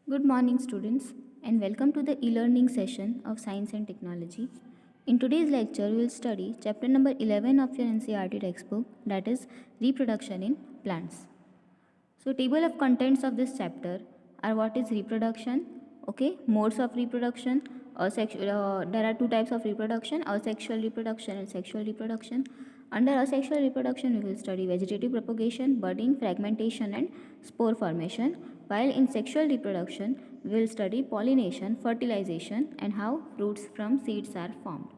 Good morning, students, and welcome to the e-learning session of Science and Technology. In today's lecture, we will study chapter number 11 of your NCERT textbook, that is Reproduction in Plants. So, table of contents of this chapter are what is reproduction, okay, modes of reproduction, there are two types of reproduction, asexual reproduction and sexual reproduction. Under asexual reproduction, we will study vegetative propagation, budding, fragmentation and spore formation, while in sexual reproduction, we will study pollination, fertilization and how fruits from seeds are formed.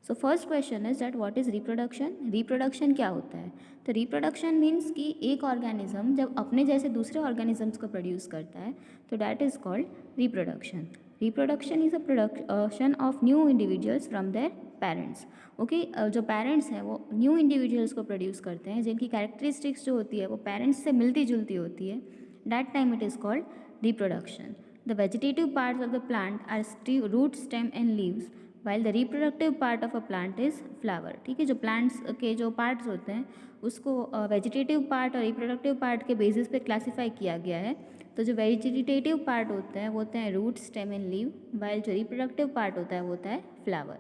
So first question is that what is reproduction. Reproduction क्या होता है? तो reproduction means कि एक organism जब अपने जैसे दूसरे ऑर्गेनिजम्स को प्रोड्यूस करता है तो that is called reproduction. Reproduction is a production of new individuals from their parents. Okay, जो पेरेंट्स हैं वो न्यू इंडिविजुअल्स को प्रोड्यूस करते हैं जिनकी कैरेक्टरिस्टिक्स जो होती है वो पेरेंट्स से मिलती जुलती होती है. That time it is called reproduction. The vegetative parts of the plant are root, stem and leaves, while the reproductive part of a plant is flower. ठीक है, जो प्लांट्स के जो पार्ट्स होते हैं उसको वेजिटेटिव पार्ट और रिप्रोडक्टिव पार्ट के बेसिस पे क्लासीफाई किया गया है. तो जो वेजिटेटिव पार्ट होते हैं वो होते हैं root, stem and leave, while जो रिप्रोडक्टिव पार्ट होता है वो होता है फ्लावर.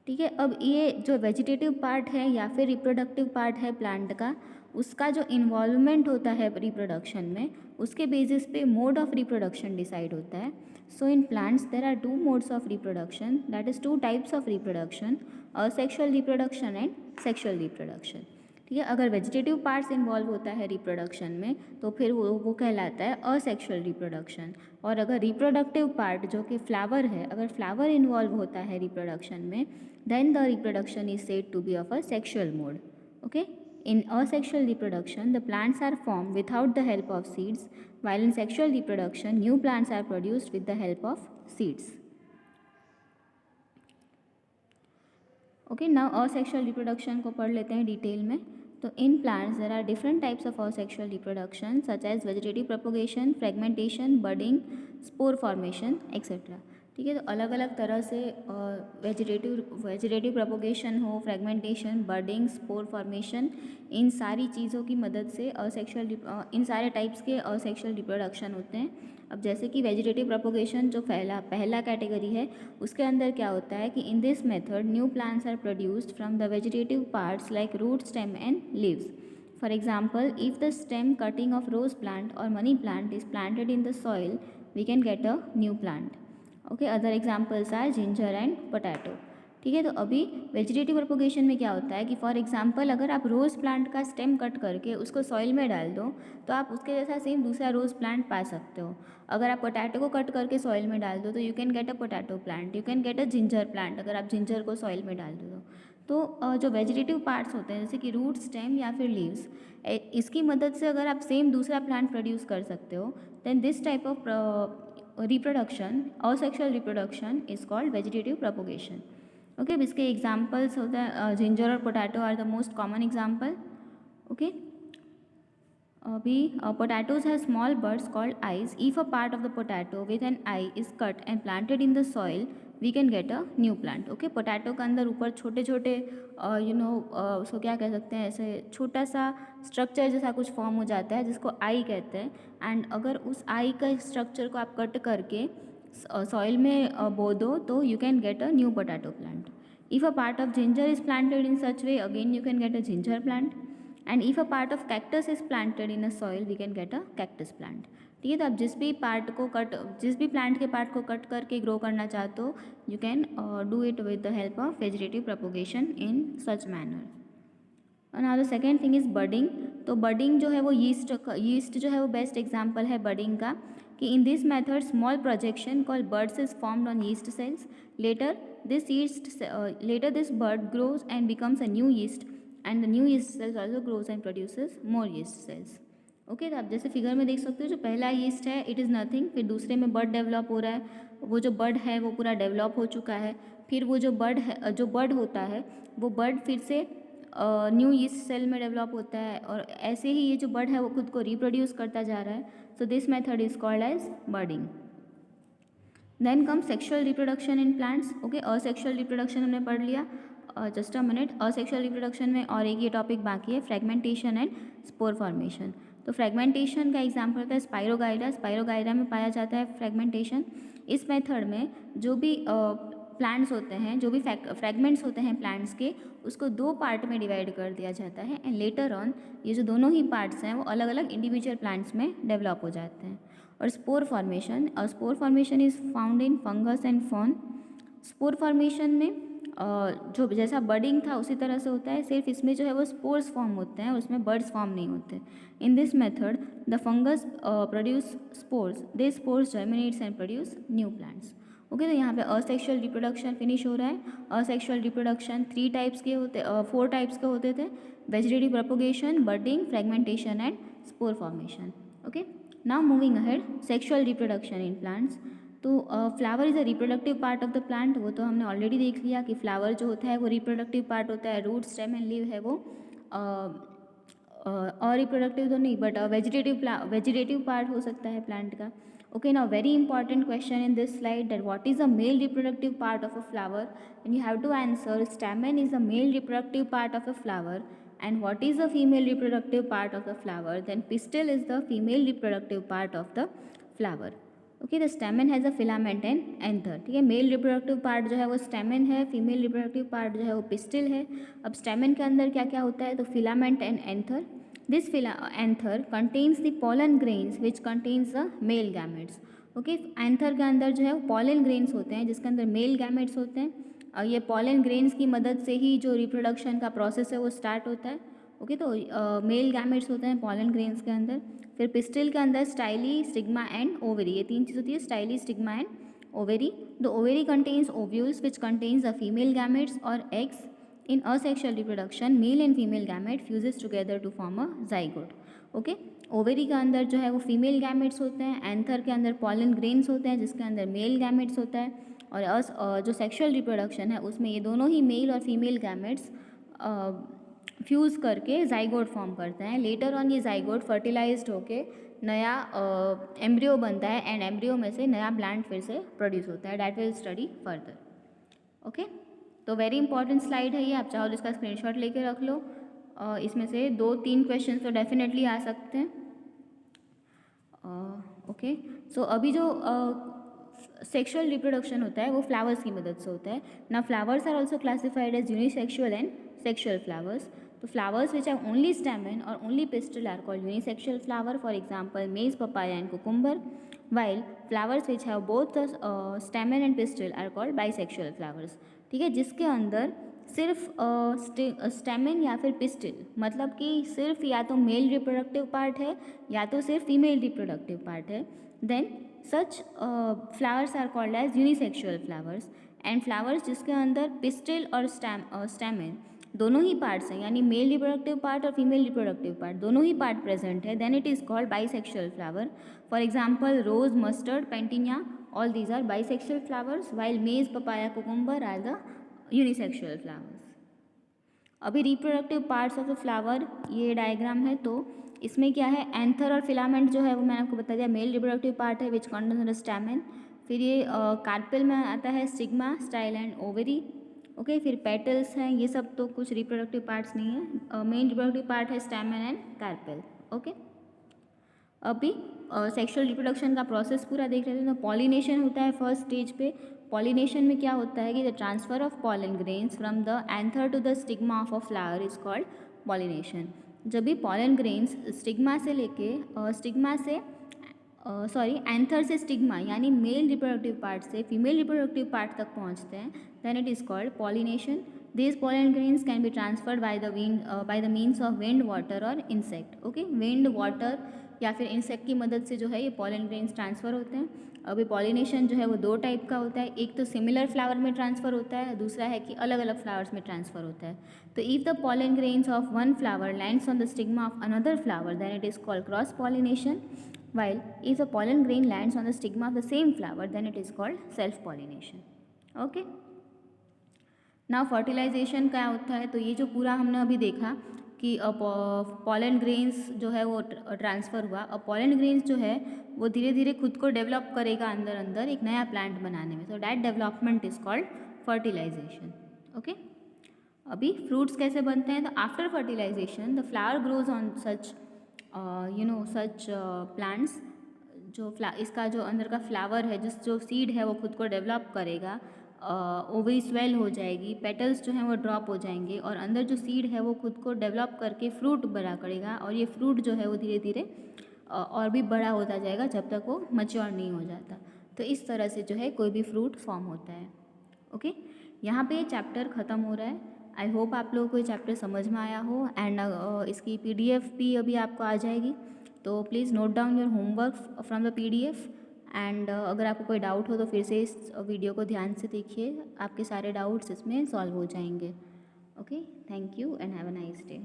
ठीक है, अब ये जो वेजिटेटिव पार्ट है या फिर रिप्रोडक्टिव पार्ट है प्लांट का, उसका जो इन्वॉल्वमेंट होता है रिप्रोडक्शन में, उसके बेसिस पे मोड ऑफ रिप्रोडक्शन डिसाइड होता है. So in plants there are two modes of reproduction, that is two types of reproduction, asexual reproduction and sexual reproduction. ठीक है, अगर वेजिटेटिव पार्ट्स इन्वॉल्व होता है रिप्रोडक्शन में तो फिर वो कहलाता है असेक्सुअल रिप्रोडक्शन. और अगर रिप्रोडक्टिव पार्ट जो कि फ्लावर है, अगर फ्लावर इन्वॉल्व होता है रिप्रोडक्शन में, then the reproduction is said to be of a sexual mode. Okay, in asexual reproduction the plants are formed without the help of seeds, while in sexual reproduction new plants are produced with the help of seeds. Okay, now asexual reproduction को पढ़ लेते हैं detail में. तो in plants there are different types of asexual reproduction such as vegetative propagation, fragmentation, budding, spore formation, etc. ठीक है, तो अलग अलग तरह से वेजिटेटिव प्रोपोगेशन हो, फ्रेगमेंटेशन, बर्डिंग, स्पोर फॉर्मेशन, इन सारी चीज़ों की मदद से इन सारे टाइप्स के असेक्सुअल रिप्रोडक्शन होते हैं. अब जैसे कि वेजिटेटिव प्रोपोगेशन जो पहला कैटेगरी है, उसके अंदर क्या होता है कि in this method new plants are produced from the vegetative parts like root, stem and leaves. For example, if the stem cutting of rose plant और money plant is planted in the soil, we can get a new plant. Okay, other examples are ginger and potato. ठीक है, तो अभी vegetative propagation में क्या होता है कि फॉर एग्जांपल अगर आप रोज़ प्लांट का स्टेम कट करके उसको सॉइल में डाल दो तो आप उसके जैसा सेम दूसरा रोज़ प्लांट पा सकते हो. अगर आप पोटैटो को कट करके सॉइल में डाल दो तो you can get a potato plant, you can get a ginger plant अगर आप जिंजर को सॉइल में डाल दो तो जो वेजिटेटिव पार्ट्स होते हैं जैसे कि रूट, स्टेम या फिर लीव्स, इसकी मदद से अगर आप सेम दूसरा प्लांट प्रोड्यूस कर सकते हो, then this type of reproduction, asexual reproduction is called vegetative propagation. Okay, अब इसके एग्जाम्पल्स होते हैं जिंजर और potato are the most common example. Okay, अभी potatoes have small buds called eyes. If a part of the potato with an eye is cut and planted in the soil, we can get a new plant. Okay, potato के अंदर ऊपर छोटे छोटे उसको क्या कह सकते हैं, ऐसे छोटा सा स्ट्रक्चर जैसा कुछ फॉर्म हो जाता है जिसको आई कहते हैं. एंड अगर उस आई का स्ट्रक्चर को आप कट करके सॉइल में बो दो तो you can get a new potato plant. If a part of ginger is planted in such way, again you can get a ginger plant. And if a part of cactus is planted in a soil, we can get a cactus plant. ठीक है, तो आप जिस भी plant के part को cut करके grow करना चाहते हो, you can do it with the help of vegetative propagation in such manner. Now the second thing is budding. तो बडिंग जो है वो यीस्ट जो है वो बेस्ट एग्जाम्पल है बडिंग का, कि in this method small projection called buds is formed on yeast cells. Later this bud grows and becomes a new yeast, and the new yeast cells also grows and produces more yeast cells. Okay, तो आप जैसे figure में देख सकते हो जो पहला yeast है इट इज़ नथिंग, फिर दूसरे में बड डेवलप हो रहा है, वो जो बड है वो पूरा डेवलप हो चुका है, फिर वो जो बड होता है वो बड फिर से न्यू यीस्ट सेल में डेवलप होता है, और ऐसे ही ये जो बड है वो खुद को रिप्रोड्यूस करता जा रहा है. So this method is called as budding. Then come sexual reproduction in plants. Okay, asexual reproduction हमने पढ़ लिया. Just a minute, asexual reproduction में और एक ये टॉपिक बाकी है, फ्रेगमेंटेशन एंड स्पोर फॉर्मेशन. तो फ्रेगमेंटेशन का एग्जाम्पल होता है स्पाइरोगाइरा। स्पाइरोगाइरा में पाया जाता है फ्रेगमेंटेशन। इस मेथड में जो भी प्लांट्स होते हैं, जो भी फ्रेगमेंट्स होते हैं प्लांट्स के, उसको 2 पार्ट में डिवाइड कर दिया जाता है एंड लेटर ऑन ये जो दोनों ही पार्ट्स हैं वो अलग अलग इंडिविजुअल प्लांट्स में डेवलप हो जाते हैं। और spore formation is found in fungus and fern. Spore formation में जो जैसा बर्डिंग था उसी तरह से होता है, सिर्फ इसमें जो है वो स्पोर्स फॉर्म होते हैं, उसमें बर्ड्स फॉर्म नहीं होते। इन this method the fungus produce spores, they spores germinates and produce new plants. Okay, तो यहाँ पे असेक्सुअल रिप्रोडक्शन फिनिश हो रहा है। असेक्सुअल रिप्रोडक्शन 4 टाइप्स के होते थे, vegetative propagation, budding, fragmentation and spore formation. Okay, now moving ahead, sexual reproduction in plants. तो flower is a reproductive part of the plant, वो तो हमने ऑलरेडी देख लिया कि फ्लावर जो होता है वो रिप्रोडक्टिव पार्ट होता है। रूट, स्टेम एंड लीव है वो और रिप्रोडक्टिव तो नहीं, बट वेजिटेटिव पार्ट हो सकता है प्लांट का। Okay, now very important question in this slide, that what is the male reproductive part of a flower, and you have to answer stamen is the male reproductive part of a flower, and what is the female reproductive part of the flower, then pistil is the female reproductive part of the flower. Okay, the स्टेमन has a filament and anther. ठीक है, mail reproductive part जो है वो स्टेमन है, female reproductive part जो है वो pistil है। अब स्टेमन के अंदर क्या क्या होता है, तो filament and anther. This anther contains the pollen grains which contains the male gametes. Okay, anther के अंदर जो है वो पॉलन ग्रेन्स होते हैं जिसके अंदर मेल गैमेट्स होते हैं, और ये पॉलन ग्रेन्स की मदद से ही जो रिप्रोडक्शन का प्रोसेस है वो स्टार्ट होता है। ओके, तो मेल गैमेट्स होते हैं पॉलन ग्रेन्स के अंदर। फिर पिस्टिल के अंदर स्टाइली, स्टिग्मा एंड ओवेरी, ये 3 चीज़ होती है, style, stigma and ovary. The ovary contains ovules which contains the female gametes और eggs. In asexual reproduction male and female gamete fuses together to form a zygote. Okay, ovary के अंदर जो है वो फीमेल गैमेट्स होते हैं, anther के अंदर पॉलन ग्रेन्स होते हैं जिसके अंदर मेल गैमेट्स होता है, और जो सेक्सुअल रिप्रोडक्शन है उसमें ये दोनों ही मेल और फीमेल गैमेट्स फ्यूज़ करके जाइगोट फॉर्म करते हैं। लेटर ऑन ये जाइगोट फर्टिलाइज्ड होके नया एम्ब्रियो बनता है एंड एम्ब्रियो में से नया प्लांट फिर से प्रोड्यूस होता है। That will study further. Okay, तो वेरी इंपॉर्टेंट स्लाइड है ये, आप चाहो तो इसका स्क्रीनशॉट लेके रख लो। इसमें से 2-3 क्वेश्चन तो डेफिनेटली आ सकते हैं। ओके, सो अभी जो सेक्सुअल रिप्रोडक्शन होता है वो फ्लावर्स की मदद से होता है ना। Flowers are also classified as unisexual and sexual flowers. तो flowers which have only stamen और only pistil are called unisexual flower, for example maize, papaya and cucumber, while flowers which have both the stamen and pistil are called bisexual flowers। ठीक है, जिसके अंदर सिर्फ स्टेमन या फिर pistil, मतलब कि सिर्फ या तो मेल रिप्रोडक्टिव पार्ट है या तो सिर्फ फीमेल रिप्रोडक्टिव पार्ट है, then such flowers are called as unisexual flowers. And flowers जिसके अंदर पिस्टिल और स्टेमन दोनों ही पार्ट्स हैं, यानी मेल रिप्रोडक्टिव पार्ट और फीमेल रिप्रोडक्टिव पार्ट दोनों ही पार्ट प्रेजेंट है, then it is called bisexual flower. For example rose, mustard, petunia, all these are bisexual flowers, while maize, papaya, cucumber are the unisexual flowers. अभी reproductive parts of the flower ये diagram है, तो इसमें क्या है, anther और filament जो है वो मैंने आपको बता दिया मेल रिप्रोडक्टिव पार्ट है विच कंटेन्स द स्टैमेन। फिर ये कार्पेल में आता है stigma, style and ovary. Okay, फिर पेटल्स हैं, ये सब तो कुछ रिप्रोडक्टिव पार्ट्स नहीं है। मेन रिप्रोडक्टिव पार्ट है स्टैमेन एंड कार्पेल। ओके, अभी सेक्सुअल रिप्रोडक्शन का प्रोसेस पूरा देख रहे थे। तो पॉलिनेशन होता है फर्स्ट स्टेज पे। पॉलिनेशन में क्या होता है कि the transfer of pollen grains from the anther to the stigma of a flower is called pollination. जब भी पॉलन ग्रेन्स स्टिग्मा से लेके एंथर से स्टिग्मा यानी मेल रिप्रोडक्टिव पार्ट से फीमेल रिप्रोडक्टिव पार्ट तक पहुंचते हैं, then it is called pollination. These pollen grains can be transferred by the means of wind, water और insect। ओके, विंड, वाटर या फिर इंसेक्ट की मदद से जो है ये पॉलन ग्रेन्स ट्रांसफ़र होते हैं। अभी पॉलिनेशन जो है वो 2 टाइप का होता है, एक तो सिमिलर फ्लावर में ट्रांसफ़र होता है, दूसरा है कि अलग अलग फ्लावर्स में ट्रांसफ़र होता है। तो if the pollen grains of one flower lands on the stigma of another flower, then it is called cross pollination, while if the pollen grain lands on the stigma of the same flower, then it is called self pollination। Okay, now fertilisation क्या होता है, तो ये जो पूरा हमने अभी देखा कि पॉलन ग्रेन्स जो है वो ट्रांसफ़र हुआ। अब पॉलन ग्रेन्स जो है वो धीरे धीरे खुद को डेवलप करेगा अंदर अंदर एक नया प्लांट बनाने में, तो that development is called fertilisation. Okay, अभी फ्रूट्स कैसे बनते हैं, तो after fertilisation the flower grows on such such plants, इसका जो अंदर का फ्लावर है, जो सीड है वो खुद को डेवलप करेगा, ओवरी स्वेल हो जाएगी, पेटल्स जो हैं वो ड्रॉप हो जाएंगे और अंदर जो सीड है वो खुद को डेवलप करके फ्रूट बड़ा करेगा और ये फ्रूट जो है वो धीरे धीरे और भी बड़ा होता जाएगा जब तक वो मैच्योर नहीं हो जाता। तो इस तरह से जो है कोई भी फ्रूट फॉर्म होता है। ओके, यहाँ पे चैप्टर ख़त्म हो रहा है। आई होप आप लोगों को ये चैप्टर समझ में आया हो एंड इसकी PDF भी अभी आपको आ जाएगी, तो please note down your homework from the PDF and अगर आपको कोई डाउट हो तो फिर से इस वीडियो को ध्यान से देखिए, आपके सारे डाउट्स इसमें सॉल्व हो जाएंगे। Okay, thank you and have a nice day.